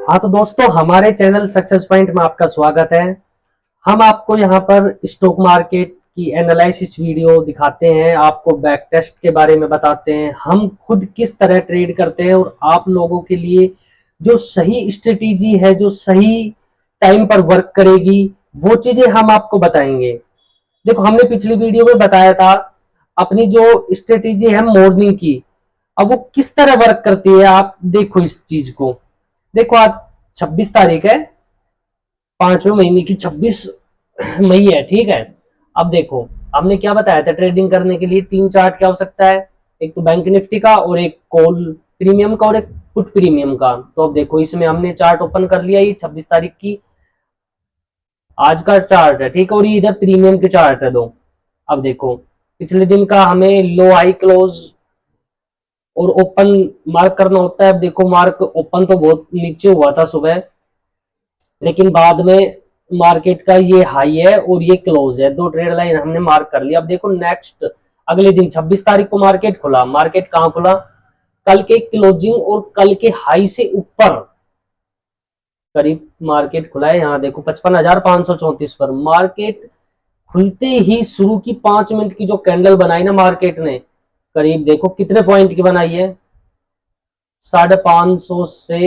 हाँ तो दोस्तों, हमारे चैनल सक्सेस पॉइंट में आपका स्वागत है। हम आपको यहाँ पर स्टॉक मार्केट की एनालिसिस वीडियो दिखाते हैं, आपको बैक टेस्ट के बारे में बताते हैं, हम खुद किस तरह ट्रेड करते हैं और आप लोगों के लिए जो सही स्ट्रेटेजी है, जो सही टाइम पर वर्क करेगी, वो चीजें हम आपको बताएंगे। देखो, हमने पिछली वीडियो में बताया था अपनी जो स्ट्रेटेजी है मॉर्निंग की, अब वो किस तरह वर्क करती है। आप देखो इस चीज को। देखो, आज 26 तारीख है, 5वें महीने की 26 मई है, ठीक है। अब देखो, हमने क्या बताया था, ट्रेडिंग करने के लिए 3 चार्ट की आवश्यकता है, एक तो बैंक निफ्टी का और एक कॉल प्रीमियम का और एक पुट प्रीमियम का। तो अब देखो, इसमें हमने चार्ट ओपन कर लिया, ये 26 तारीख की आज का चार्ट है, ठीक है, और ये इधर प्रीमियम के चार्ट है दो। अब देखो, पिछले दिन का हमें लो हाई क्लोज और ओपन मार्क करना होता है। अब देखो, मार्क ओपन तो बहुत नीचे हुआ था सुबह, लेकिन बाद में मार्केट का ये हाई है और ये क्लोज है, दो ट्रेड लाइन हमने मार्क कर लिया। अब देखो, नेक्स्ट अगले दिन 26 तारीख को मार्केट खुला। मार्केट कहां खुला? कल के क्लोजिंग और कल के हाई से ऊपर करीब मार्केट खुला है। यहाँ देखो, 55,534 पर मार्केट खुलते ही शुरू की 5 मिनट की जो कैंडल बनाई ना मार्केट ने, करीब देखो कितने पॉइंट की बनाई है, 550 से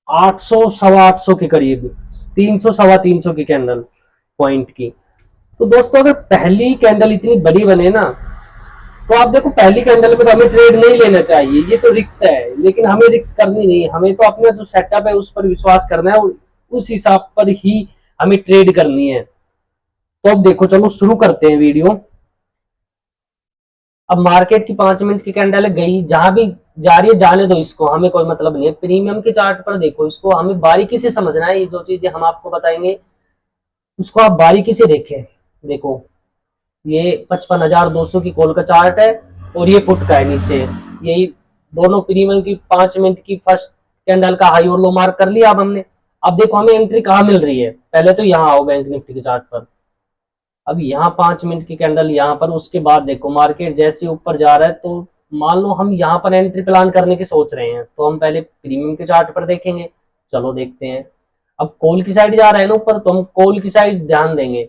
800 850 के करीब, 300 350 की कैंडल पॉइंट की। तो दोस्तों, अगर पहली कैंडल इतनी बड़ी बने ना, तो आप देखो पहली कैंडल में तो हमें ट्रेड नहीं लेना चाहिए, ये तो रिक्स है, लेकिन हमें रिक्स करनी नहीं, हमें तो अपना जो सेटअप है उस पर विश्वास करना है और उस हिसाब पर ही हमें ट्रेड करनी है। तो अब देखो, चलो शुरू करते हैं वीडियो। अब मार्केट की 5 मिनट की कैंडल गई, जहां भी जा रही है जाने दो, इसको हमें कोई मतलब नहीं है। प्रीमियम के चार्ट पर देखो, इसको हमें बारीकी से समझना है, ये जो चीजें हम आपको बताएंगे उसको आप बारीकी से देखें। देखो, ये 55,200 की कॉल का चार्ट है और ये पुट का है नीचे, यही दोनों प्रीमियम की 5 मिनट की फर्स्ट कैंडल का हाई और लो मार्क कर लिया। अब हमने, अब देखो हमें एंट्री कहाँ मिल रही है, पहले तो यहाँ आओ बैंक निफ्टी के चार्ट पर। अब यहाँ 5 मिनट की कैंडल यहाँ पर, उसके बाद देखो मार्केट जैसे ऊपर जा रहा है, तो मान लो हम यहाँ पर एंट्री प्लान करने की सोच रहे हैं, तो हम पहले प्रीमियम के चार्ट पर देखेंगे। चलो देखते हैं। अब कॉल की साइड जा रहा है ना ऊपर, तो हम कॉल की साइड ध्यान देंगे।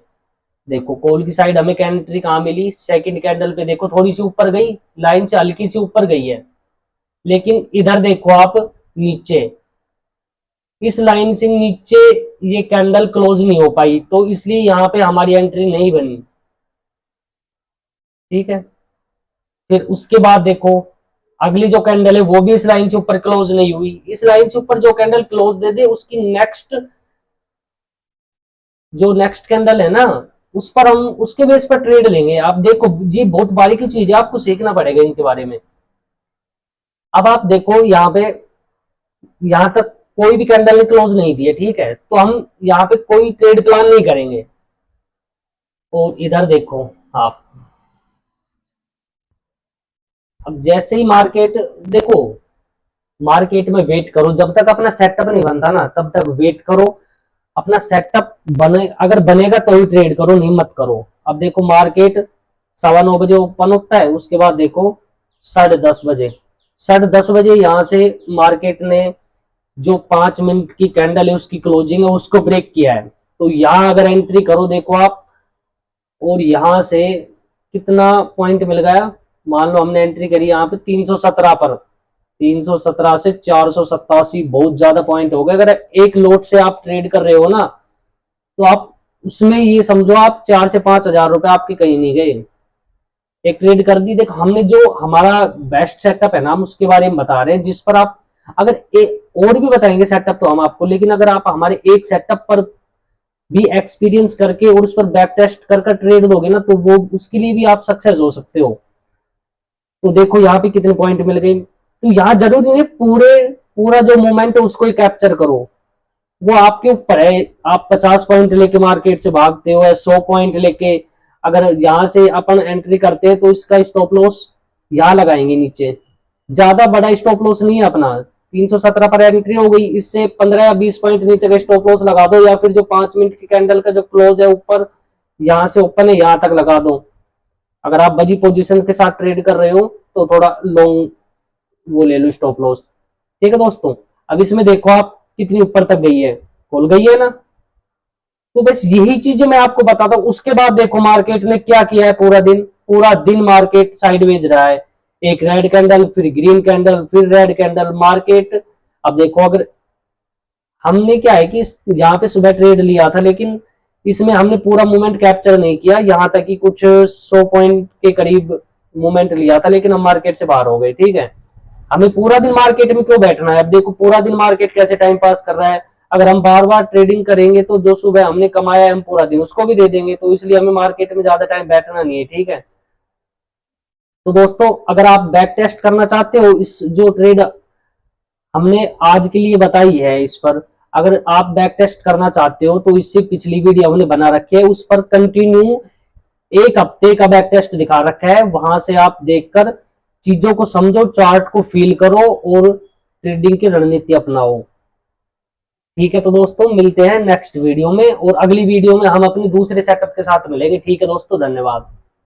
देखो, कॉल की साइड हमें एंट्री कहाँ मिली, सेकंड कैंडल पे देखो थोड़ी सी ऊपर गई, लाइन से हल्की सी ऊपर गई है, लेकिन इधर देखो आप नीचे, इस लाइन से नीचे ये कैंडल क्लोज नहीं हो पाई, तो इसलिए यहाँ पे हमारी एंट्री नहीं बनी, ठीक है। फिर उसके बाद देखो, अगली जो कैंडल है वो भी इस लाइन से ऊपर क्लोज नहीं हुई, इस लाइन से ऊपर जो कैंडल क्लोज दे दे उसकी नेक्स्ट, जो नेक्स्ट कैंडल है ना, उस पर हम उसके बेस पर ट्रेड लेंगे। आप देखो, ये बहुत बारीकी चीज है, आपको सीखना पड़ेगा इनके बारे में। अब आप देखो यहाँ पे, यहाँ तक कोई भी कैंडल ने क्लोज नहीं दी है, ठीक है, तो हम यहाँ पे कोई ट्रेड प्लान नहीं करेंगे। और इधर देखो आप, अब जैसे ही मार्केट, देखो मार्केट में वेट करो, जब तक अपना सेटअप नहीं बनता ना तब तक वेट करो। अपना सेटअप बने, अगर बनेगा तो ही ट्रेड करो, नहीं मत करो। अब देखो, मार्केट 9:15 बजे ओपन होता है, उसके बाद देखो 10:30 बजे, 10:30 बजे यहाँ से मार्केट ने जो 5 मिनट की कैंडल है उसकी क्लोजिंग है उसको ब्रेक किया है, तो यहाँ अगर एंट्री करो देखो आप, और यहाँ से कितना पॉइंट मिल गया, मान लो हमने एंट्री करी यहाँ पे 317 पर, 317 से 487, बहुत ज्यादा पॉइंट हो गए। अगर एक लोट से आप ट्रेड कर रहे हो ना, तो आप उसमें ये समझो आप 4 से 5 हजार रुपए आपके कहीं नहीं गए, एक ट्रेड कर दी। देखो, हमने जो हमारा बेस्ट सेटअप है ना, हम उसके बारे में बता रहे हैं, जिस पर आप अगर और भी बताएंगे सेटअप तो हम आपको, लेकिन अगर आप हमारे एक सेटअप पर भी एक्सपीरियंस करके और उस पर बैक टेस्ट कर ट्रेड दोगे ना, तो वो उसके लिए भी आप सक्सेस हो सकते हो। तो देखो यहाँ पे कितने पॉइंट मिल गए, तो यहाँ जरूरी नहीं पूरा जो मोमेंट है उसको ही कैप्चर करो, वो आपके ऊपर है। आप 50 पॉइंट लेके मार्केट से भागते हो या 100 पॉइंट लेके, अगर यहाँ से अपन एंट्री करते हैं तो इसका स्टॉप लॉस यहाँ लगाएंगे नीचे, ज्यादा बड़ा स्टॉप लॉस नहीं है अपना। 317 पर एंट्री हो गई, इससे 15 या 20 पॉइंट नीचे का स्टॉप लॉस लगा दो, या फिर जो 5 मिनट की कैंडल का जो क्लोज है ऊपर, यहाँ से ओपन है यहाँ तक लगा दो। अगर आप बड़ी पोजीशन के साथ ट्रेड कर रहे हो तो थोड़ा लॉन्ग वो ले लो स्टॉप लॉस, ठीक है दोस्तों। अब इसमें देखो आप कितनी ऊपर तक गई है, खोल गई है ना। तो बस यही चीजें मैं आपको बताता हूँ। उसके बाद देखो मार्केट ने क्या किया है, पूरा दिन मार्केट साइडवेज रहा है। एक रेड कैंडल, फिर ग्रीन कैंडल, फिर रेड कैंडल मार्केट। अब देखो अगर हमने क्या है कि यहाँ पे सुबह ट्रेड लिया था, लेकिन इसमें हमने पूरा मूवमेंट कैप्चर नहीं किया, यहाँ तक कि कुछ 100 पॉइंट के करीब मूवमेंट लिया था, लेकिन हम मार्केट से बाहर हो गए। ठीक है, हमें पूरा दिन मार्केट में क्यों बैठना है। अब देखो पूरा दिन मार्केट कैसे टाइम पास कर रहा है। अगर हम बार बार ट्रेडिंग करेंगे तो जो सुबह हमने कमाया है हम पूरा दिन उसको भी दे देंगे, तो इसलिए हमें मार्केट में ज्यादा टाइम बैठना नहीं है। ठीक है, तो दोस्तों अगर आप बैक टेस्ट करना चाहते हो इस जो ट्रेड हमने आज के लिए बताई है इस पर, अगर आप बैक टेस्ट करना चाहते हो तो इससे पिछली वीडियो हमने बना रखी है, उस पर कंटिन्यू एक हफ्ते का बैक टेस्ट दिखा रखा है, वहां से आप देखकर चीजों को समझो, चार्ट को फील करो और ट्रेडिंग की रणनीति अपनाओ। ठीक है, तो दोस्तों मिलते हैं नेक्स्ट वीडियो में, और अगली वीडियो में हम अपनी दूसरे सेटअप के साथ मिलेंगे। ठीक है दोस्तों, धन्यवाद।